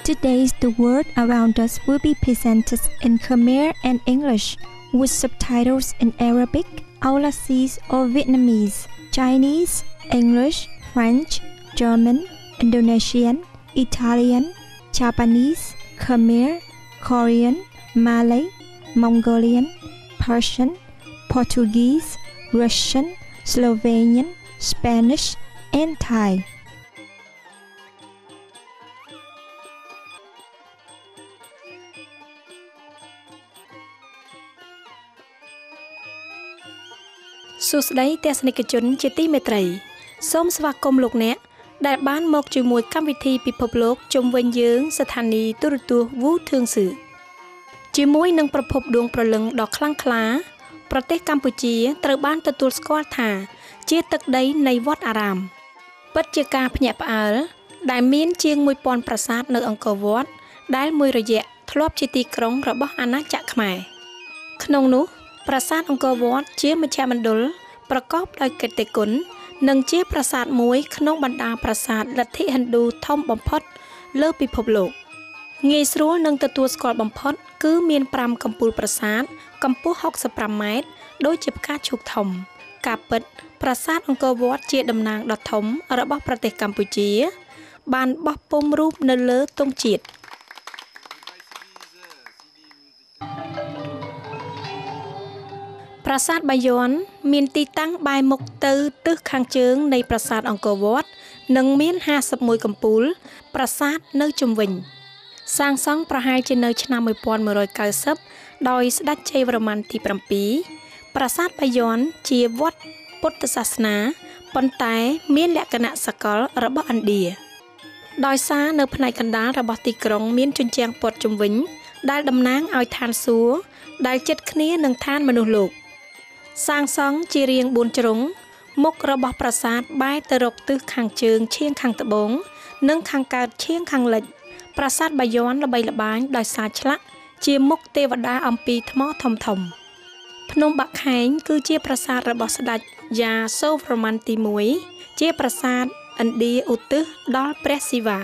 Today, the world around us will be presented in Khmer and English, with subtitles in Arabic, Aulacese or Vietnamese, Chinese, English, French, German, Indonesian, Italian, Japanese, Khmer, Korean, Malay, Mongolian, Persian, Portuguese, Russian, Slovenian, Spanish, and Thai. Srei ទស្សនិកជនជាទីមេត្រីសូមស្វាគមន៍លោកអ្នកដែលបានមកជាមួយកម្មវិធីពិភពលោកជុំវិញយើងស្ថានីយ៍ទូរទស្សន៍ Wu Thương Sự ជាមួយនឹងប្រភពដួងព្រលឹងដ៏ខ្លាំងក្លាប្រទេសកម្ពុជាត្រូវបានទទួលស្គាល់ថាជាទឹកដីនៃវត្តអារាមពិតជាការភ្ញាក់ផ្អើលដែលមានជាង 1000 ប្រាសាទនៅអង្គរវត្តដែលមួយរយៈធ្លាប់ជាទីក្រុងរបស់អាណាចក្រខ្មែរក្នុងនោះប្រាសាទអង្គរវត្តជាមជ្ឈមណ្ឌលប្រកបដោយកិត្តិគុណនិងជាប្រាសាទមួយក្នុងបណ្ដាប្រាសាទលទ្ធិហិណ្ឌូធំបំផុតលើពិភពលោកងាយស្រួលនឹងទទួលស្គាល់បំផុតគឺមាន5កំពូលប្រាសាទកម្ពស់65ម៉ែត្រដូចជាផ្កាឈូកធំការពិតប្រាសាទអង្គរវត្តជាតំណាងដ៏ធំរបស់ប្រទេសកម្ពុជាបានបោះពុម្ពរូបនៅលើទង់ជាតិប្រាសាទបាយ័នមានទីតាំងបែរមុខទៅទិសខាងជើងនៃប្រាសាទអង្គរវត្តនិងមាន51កំពូលប្រាសាទនៅជុំវិញសាងសង់ប្រហែលជានៅឆ្នាំ1190ដោយស្ដេចជ័យវរ្ម័នទី7ប្រាសាទបាយ័នជាវត្តពុទ្ធសាសនាប៉ុន្តែមានលក្ខណៈសកលរបស់ឥណ្ឌាដោយសារនៅផ្នែកកណ្ដាលរបស់ទីក្រុងមានជញ្ជាំងព័ទ្ធជុំវិញដែលតំណាងឲ្យឋានសួគ៌ដែលជិតគ្នានឹងឋានមនុស្សលោកសាងសង់ជារាង4ជ្រុងមុខរបស់ប្រាសាទបែរទៅរកទិសខាងជើងឈៀងខាងត្បូងនិងខាងកើតឈៀងខាងលិចប្រាសាទបាយ័នល្បីល្បាញដោយសារឆ្លាក់ជាមុខទេវតាអំពីថ្មធំធំភ្នំបាក់ខែងគឺជាប្រាសាទរបស់ស្ដេចយ៉ាសូវរ្ម័នទី1ជាប្រាសាទឥណ្ឌាឧទ្ទិសដល់ព្រះសិវា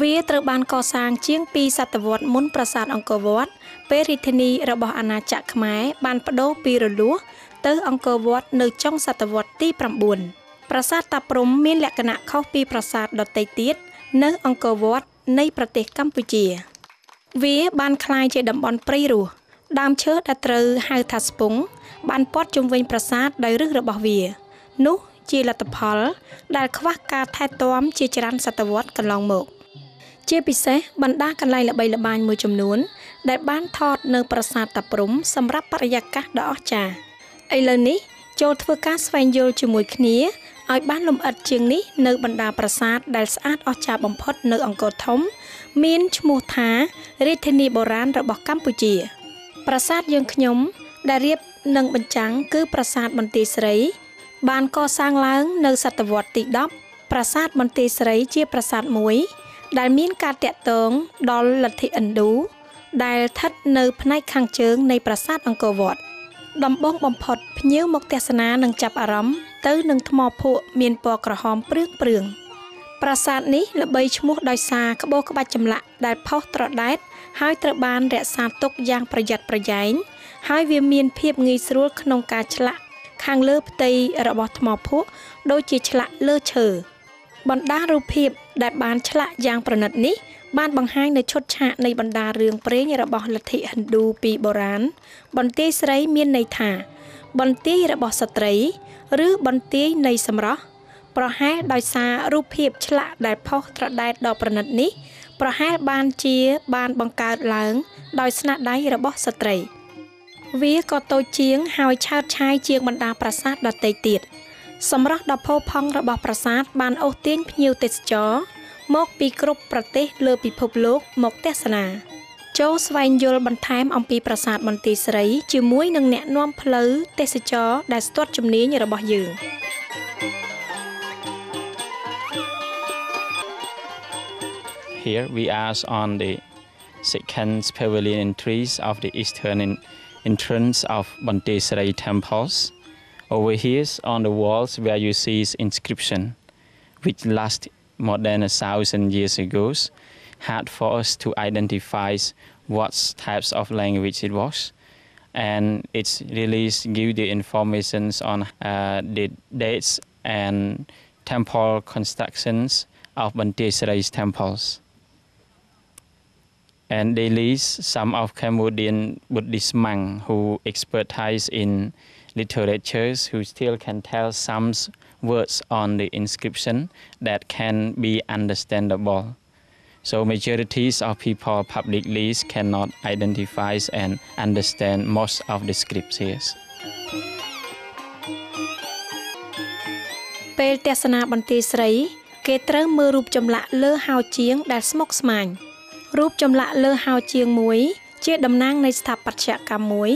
វាត្រូវបានកសាងជាង2សតវត្សមុនប្រាសាទអង្គរវត្តពេលរាជធានីរបស់អាណាចក្រខ្មែរបានប្តូរពីរលួសទៅអង្គរវត្តនៅចុងសតវត្សទី9ប្រាសាទតាព្រំមានលក្ខណៈខុសពីប្រាសាទដទៃទៀតនៅអង្គរវត្តនៃប្រទេសកម្ពុជាវាបានក្លាយជាតំបន់ព្រៃរស់ដើមឈើដែលត្រូវហៅថាស្ពង់បានព័ទ្ធជុំវិញប្រាសាទដោយឫសរបស់វានោះជាលទ្ធផលដែលខ្វះការថែទាំជាច្រើនសតវត្សកន្លងមកជាពិសេសបណ្ដាកន្លែងល្បីល្បាញមួយចំនួនដែលបានថតនៅប្រាសាទតាព្រំសម្រាប់បរិយាកាសដ៏អស្ចារ្យឥឡូវនេះចូលធ្វើការស្វែងយល់ជាមួយគ្នាឲ្យបានលម្អិតជាងនេះនៅបណ្ដាប្រាសាទដែលស្អាតអស្ចារ្យបំផុតនៅអង្គរធំមានឈ្មោះថារាជធានីបុរាណរបស់កម្ពុជាប្រាសាទយើងខ្ញុំដែលរៀបនឹងបញ្ចាំងគឺប្រាសាទបន្ទាយស្រីបានកសាងឡើងនៅសតវត្សទី10ប្រាសាទបន្ទាយស្រីជាប្រាសាទមួយដែលមានការតាក់ទងដល់លទ្ធិឥណ្ឌូដែលស្ថិតនៅផ្នែកខាងជើងនៃប្រាសាទអង្គរវត្តដំបូងបំផុតភ្ញៀវមកទស្សនានឹងចាប់អារម្មណ៍ទៅនឹងថ្មភក់មានពណ៌ក្រហមព្រឿងប្រាសាទនេះល្បីឈ្មោះដោយសារក្បូរក្បាច់ចម្លាក់ដែលផុសត្រដែតហើយត្រូវបានរក្សាទុកយ៉ាងប្រយ័ត្នប្រយែងហើយវាមានភាពងាយស្រួលក្នុងការឆ្លាក់ខាងលើផ្ទៃរបស់ថ្មភក់ដូចជាឆ្លាក់លើឈើបណ្ដារូបភាពដែលបានឆ្លាក់យ៉ាងប្រណិតនេះបានបង្ហាញនៅឈុតឆាកនៃបណ្ដារឿងព្រេងរបស់លទ្ធិហិណ្ឌូពីបុរាណបន្ទាយស្រីមានន័យថាបន្ទាយរបស់ស្ត្រីឬបន្ទាយនៃសម្រស់ប្រហែលដោយសាររូបភាពឆ្លាក់ដែលផុសត្រដែតដ៏ប្រណិតនេះប្រហែលបានបង្កើតឡើងដោយស្នាដៃរបស់ស្ត្រីវាក៏តូចជាងហើយឆើតឆាយជាងបណ្ដាប្រាសាទដទៃទៀតសម្រស់ដ៏ផូរផង់របស់ប្រាសាទបានអូសទាញភ្ញៀវទេសចរមកពីគ្រប់ប្រទេសលើពិភពលោកមកទស្សនាចូលស្វែងយល់បន្ថែមអំពីប្រាសាទបន្ទាយស្រីជាមួយនឹងអ្នកនាំផ្លូវទេសចរដែលស្ទាត់ជំនាញរបស់យើង Here we are on the second pavilion entries of the eastern entrance of Banteay Srei temples. Over here on the walls where you see is inscription, which last more than 1,000 years ago, had for us to identify what types of language it was. And it's really give the information on the dates and temple constructions of Banteay Srei's temples. And they list some of Cambodian Buddhist monks who expertise in literatures who still can tell some words on the inscription that can be understandable. So majorities of people publicly cannot identify and understand most of the scripts here. ពេលទស្សនាបន្ទាយស្រីគេត្រូវមើលរូបចម្លាក់លើហោជាងដែលស្មុគស្មាញរូបចម្លាក់លើហោជាងមួយជាតំណាងនៃស្ថាបត្យកម្មមួយ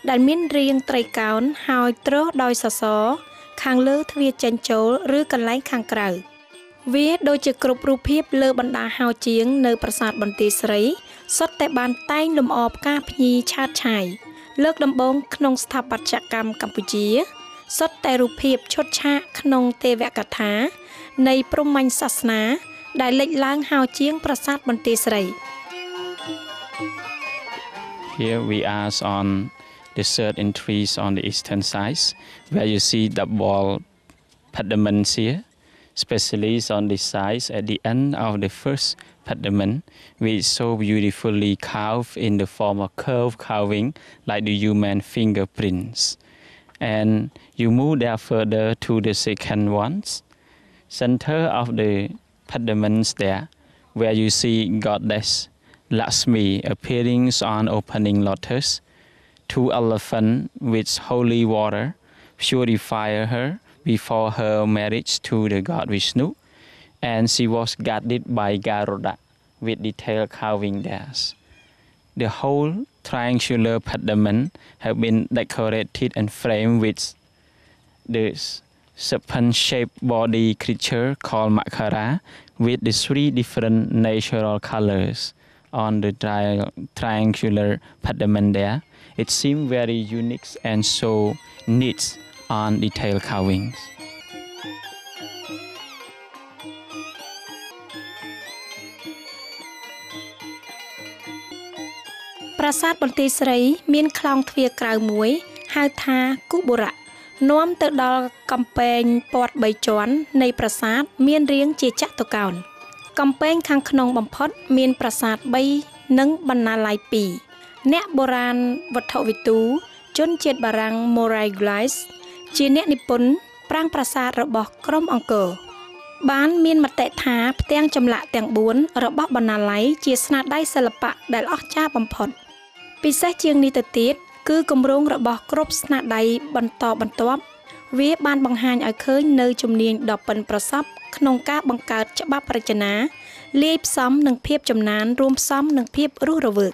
ដែលមានរាងត្រីកោណហើយទ្រដោយសសរខាងលើទ្វារចេញចូលឬកន្លែងខាងក្រៅវាដូចជាគ្រប់រូបភាពលើបណ្ដាហោជាងនៅប្រាសាទបន្ទាយស្រីសុទ្ធតែបានតែងលម្អផ្កាភ្ញីឆើតឆាយលើកដំបូងក្នុងស្ថាបត្យកម្មកម្ពុជាសុទ្ធតែរូបភាពឈុតឆាកក្នុងទេវកថានៃព្រហ្មញ្ញសាសនាដែលលេចឡើងហោជាងប្រាសាទបន្ទាយស្រី Here we are on the third entries on the eastern side where you see the wall pediments here, especially on the sides at the end of the first pediment, which is so beautifully carved in the form of curved carving like the human fingerprints. And you move there further to the second ones, center of the pediments there, where you see goddess Lakshmi appearing on opening lotus, 2 elephants with holy water purify her before her marriage to the god Vishnu, and she was guarded by Garuda with detailed carving there. The whole triangular pediment have been decorated and framed with the serpent-shaped body creature called Makara with the 3 different natural colors on the triangular pediment there. It seemed very unique and so neat on detailed carvings. ប្រាសាទបន្ទាយស្រីមានខ្លោងទ្វារក្រៅមួយហៅថាគូបុរៈនាំទៅដល់កំពែងព័ទ្ធ3ជាន់នៃប្រាសាទមានរាងជាចតុកោណកំពែងខាងក្នុងបំផុតមានប្រាសាទ3និងបណ្ណាល័យ2អ្នកបុរាណវត្ថុវិទូជនជាតិបារាំង Moray Glass ជាអ្នកនិពន្ធប្រាង្គប្រាសាទរបស់ក្រុមអង្គរបានមានមតិថាផ្ទាំងចម្លាក់ទាំង4របស់បណ្ណាល័យជាស្នាដៃសិល្បៈដែលអស្ចារ្យបំផុតពិសេសជាងនេះទៅទៀតគឺគម្រោងរបស់គ្រប់ស្នាដៃបន្តបន្ទាប់វាបានបង្ហាញឲ្យឃើញនៅជំនាញដ៏ប៉ិនប្រសប់ក្នុងការបង្កើតច្បាប់រចនាលាយផ្សំនឹងភាពចំណានរួមផ្សំនឹងភាពរស់រវើក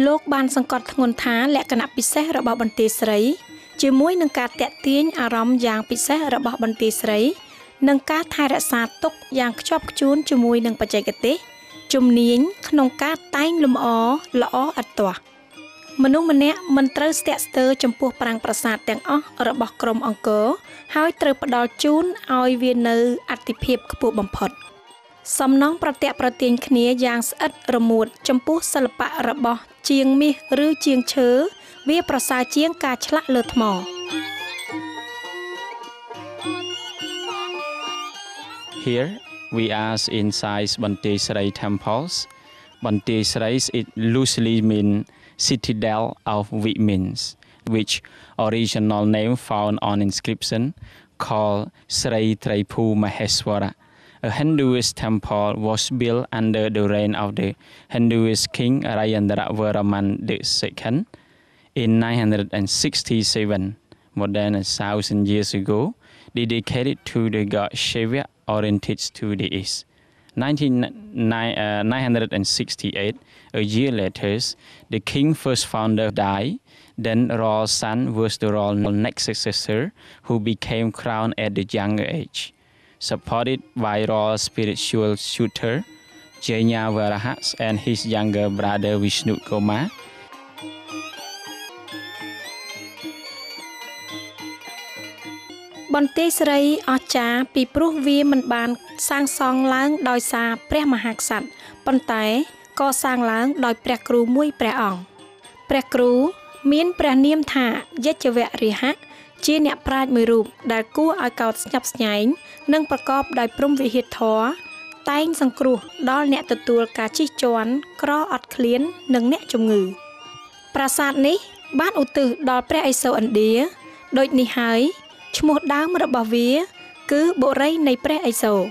លោកបានសង្កត់ធ្ងន់ថាលក្ខណៈពិសេសរបស់បន្ទាយស្រីជាមួយនឹងការតាក់ទាញអារម្មណ៍យ៉ាងពិសេសរបស់បន្ទាយស្រីនិងការថែរក្សាទុកយ៉ាងខ្ជាប់ខ្ជួនជាមួយនឹងបច្ចេកទេសជំនាញក្នុងការតែងលម្អល្អឥតទាស់មនុស្សម្នាក់មិនត្រូវស្ទាក់ស្ទើរចំពោះប្រាង្គប្រាសាទទាំងអស់របស់ក្រុមអង្គរហើយត្រូវផ្ដល់ជូនឲ្យវានៅអត្ថិភាពខ្ពស់បំផុតសំណងប្រតិប្រទាញគ្នាយ៉ាងស្អិតរមួតចំពោះសិល្បៈរបស់ជាងមាសឬជាងឈើវាប្រសើរជាងការឆ្លាក់លើថ្ម Here we are inside Banteay Srei temples. Banteay Srei it loosely means Citadel of Women's, which original name found on inscription called Srei Traipu Maheswara. A Hinduist temple was built under the reign of the Hinduist king Rajendra Varaman II in 967, more than 1,000 years ago, dedicated to the god Shiva oriented to the east. 968, a year later, the king first founder died. Then royal son was the royal next successor, who became crowned at the younger age. Supported by royal spiritual tutor Jaya Varahas and his younger brother Vishnu Kumar. Banteay Srei អស្ចារ្យពីព្រោះវាមិនបានសាងសង់ឡើងដោយសារព្រះមហាក្សត្រប៉ុន្តែក៏សាងឡើងដោយព្រះគ្រូមួយព្រះអង្គព្រះគ្រូមានព្រះនាមថាយជ្ជវរិហៈជាអ្នកប្រាជ្ញមួយរូបដែលគួរឲ្យកោតស្ញប់ស្ញែងនិងប្រកបដោយព្រហ្មវិហារធម៌តែងសង្គ្រោះដល់អ្នកទទួលការជិះជាន់ក្រអត់ឃ្លាននិងអ្នកជំងឺប្រាសាទនេះបានឧទ្ទិសដល់ព្រះឥសូរឥណ្ឌាដូចនេះហើយឈ្មោះដើមរបស់វាគឺបុរីនៃព្រះឥសូរ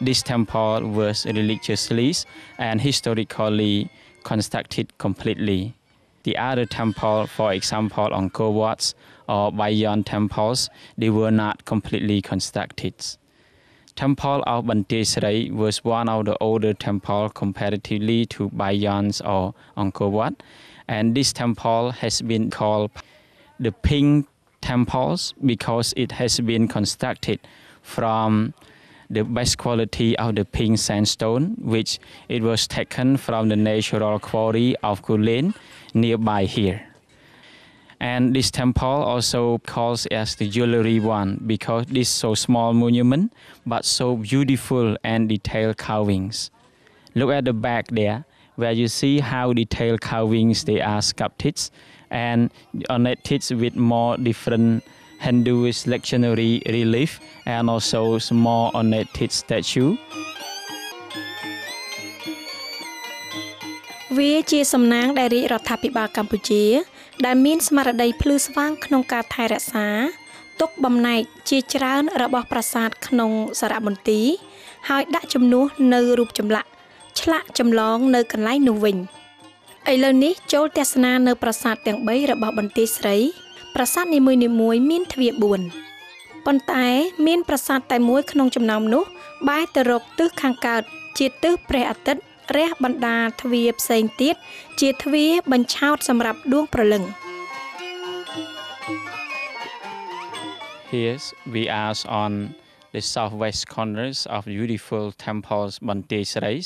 This temple was religiously and historically constructed completely. The other temple, for example, Angkor Wat or Bayon temples, they were not completely constructed. Temple of Banteay Srei was one of the older temples comparatively to Bayon's or Angkor Wat, and this temple has been called the Pink Temples because it has been constructed from the best quality of the pink sandstone, which it was taken from the natural quarry of Kulin nearby here. And this temple also calls as the jewelry one because this so small monument but so beautiful and detailed carvings. Look at the back there where you see how detailed carvings they are sculpted and ornated with more different Hinduist lectionary relief and also small ornated statue. វាជាសំណាងដែលរាជរដ្ឋាភិបាលកម្ពុជាដែលមានស្មារតីភ្លឺស្វាងក្នុងការថែរក្សាទុកបំណែកជាច្រើនរបស់ប្រាសាទក្នុងសារមន្ទីរហើយដាក់ជំនួសនៅរូបចម្លាក់ឆ្លាក់ចម្លងនៅកន្លែងនោះវិញឥឡូវនេះចូលទស្សនានៅប្រាសាទទាំង3របស់បន្ទាយស្រីប្រាសាទនីមួយៗមានទ្វារ4ប៉ុន្តែមានប្រាសាទតែមួយក្នុងចំណោមនោះបែរទៅរកទិសខាងកើតជាទិសព្រះអាទិត្យរះបណ្ដាទ្វារផ្សេងទៀតជាទ្វារបញ្ឆោតសម្រាប់ដួងព្រលឹង Here we are on the southwest corners of beautiful temples Banteay Srei.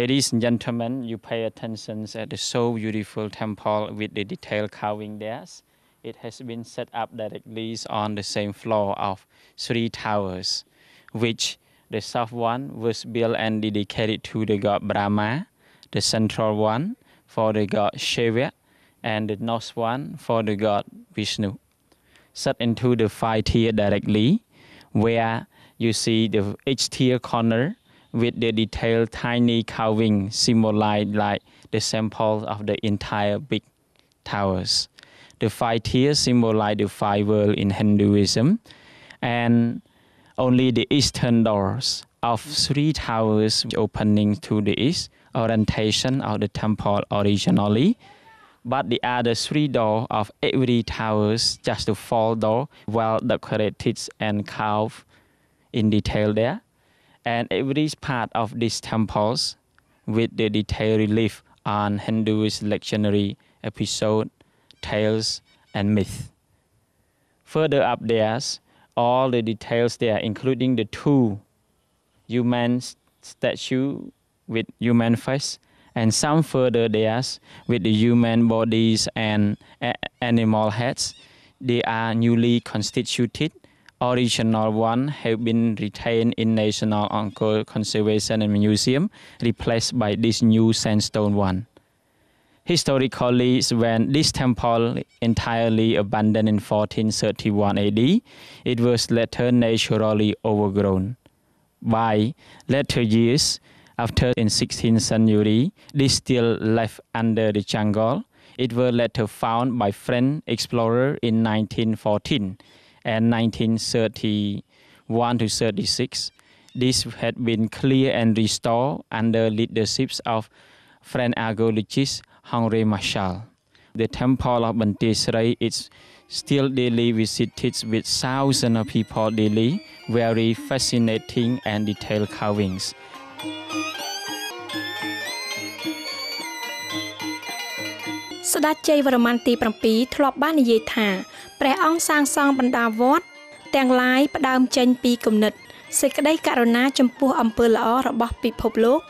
Ladies and gentlemen, you pay attention at the so beautiful temple with the detailed carving there. It has been set up directly on the same floor of Srei towers, which the south one was built and dedicated to the god Brahma, the central one for the god Shiva, and the north one for the god Vishnu. Set into the 5 tier directly, where you see the each tier corner with the detailed tiny carving symbolize like the samples of the entire big towers. The 5 tiers symbolize the 5 worlds in Hinduism, and only the eastern doors of 3 towers opening to the east orientation of the temple originally, but the other 3 doors of every towers just the 4 door well decorated and carved in detail there. And every part of these temples with the detailed relief on Hinduist lectionary episode, tales, and myth. Further up there, all the details there, including the 2 human statue with human face, and some further there with the human bodies and animal heads, they are newly constituted. Original one have been retained in National Angkor Conservation and Museum, replaced by this new sandstone one. Historically, when this temple entirely abandoned in 1431 AD, it was later naturally overgrown. By later years, after in 16th century, this still left under the jungle. It was later found by French explorer in 1914 and 1931 to 36. This had been cleared and restored under leadership of French archaeologist Henri Marchal. The temple of Banteay Srei is still daily visited with thousands of people daily, very fascinating and detailed carvings. ស្ដេចជ័យវរ្ម័នទី 7 ធ្លាប់បាននិយាយថាព្រះអង្គសាងសង់បណ្ដាវត្ត ទាំងឡាយផ្ដើមចេញពីគំនិតសេចក្តីករុណាចំពោះអំពើល្អរបស់ពិភពលោក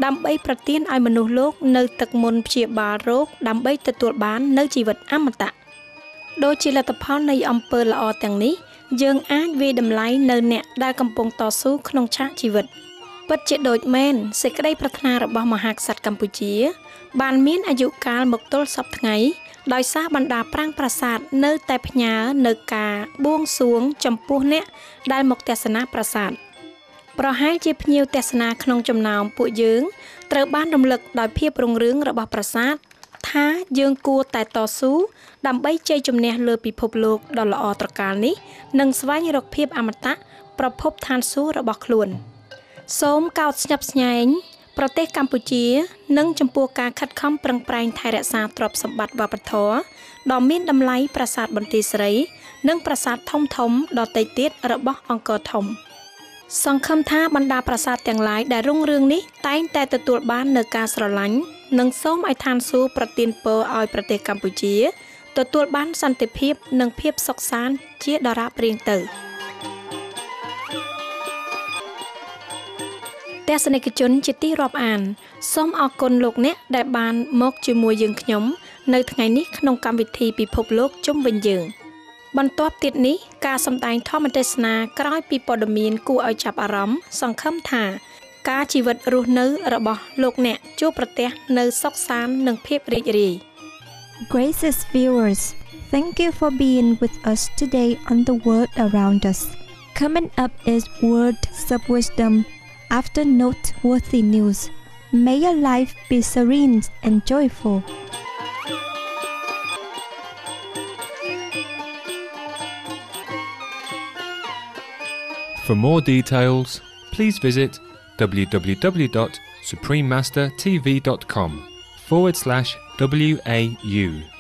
ដើម្បីប្រទានឲ្យមនុស្សលោកនៅទឹកមុនព្យាបាលរោគដើម្បីទទួលបាននូវជីវិតអមតៈដូចជាលទ្ធផលនៃអំពើល្អទាំងនេះយើងអាចវាយតម្លៃនៅអ្នកដែលកំពុងតស៊ូក្នុងឆាកជីវិតពិតជាដូចមែនសេចក្តីប្រាថ្នារបស់មហាក្សត្រកម្ពុជាបានមានអាយុកាលមកទល់សពថ្ងៃដោយសារបណ្ដាប្រាង្គប្រាសាទនៅតែផ្ញើនៅការបួងសួងចំពោះអ្នកដែលមកទស្សនាប្រាសាទប្រហែលជាភ្ញៀវទស្សនាក្នុងចំណោមពួកយើងត្រូវបានរំលឹកដោយភាពរុងរឿងរបស់ប្រាសាទថាយើងគួរតែតស៊ូដើម្បីជ័យជំនះលើពិភពលោកដ៏ល្អត្រកាលនេះនិងស្វែងរកភាពអមតៈប្រភពឋានសួគ៌របស់ខ្លួនសូមកោតស្ញប់ស្ញែងប្រទេសកម្ពុជានិងចំពោះការខិតខំប្រឹងប្រែងថែរក្សាទ្រព្យសម្បត្តិវប្បធម៌ដ៏មានតម្លៃប្រាសាទបន្ទាយស្រីនិងប្រាសាទធំៗដទៃទៀតរបស់អង្គរធំសង្ឃឹមថាបណ្ដាប្រាសាទទាំងឡាយដែលរុងរឿងនេះតែងតែទទួលបាននូវការស្រឡាញ់និងសូមឲ្យឋានសួគ៌ប្រទានពរឲ្យប្រទេសកម្ពុជាទទួលបានសន្តិភាពនិងភាពសុខសាន្តជាដរាបរៀងទៅទស្សនិកជនជាទីរាប់អានសូមអរគុណលោកអ្នកដែលបានមកជាមួយយើងខ្ញុំនៅថ្ងៃនេះក្នុងកម្មវិធីពិភពលោកជុំវិញយើងបន្ទាប់ទៀតនេះការសម្ដែងធម្មទេសនាក្រោយពីព័ត៌មានគួរឲ្យចាប់អារម្មណ៍សង្ឃឹមថាការជីវិតរស់នៅរបស់លោកអ្នកជួបប្រទះនៅសុខសាន្តនិងភាពរីករាយ Gracious viewers, thank you for being with us today on the world around us. Coming up is Words of Wisdom. After noteworthy news, may your life be serene and joyful. For more details, please visit www.suprememastertv.com/WAU.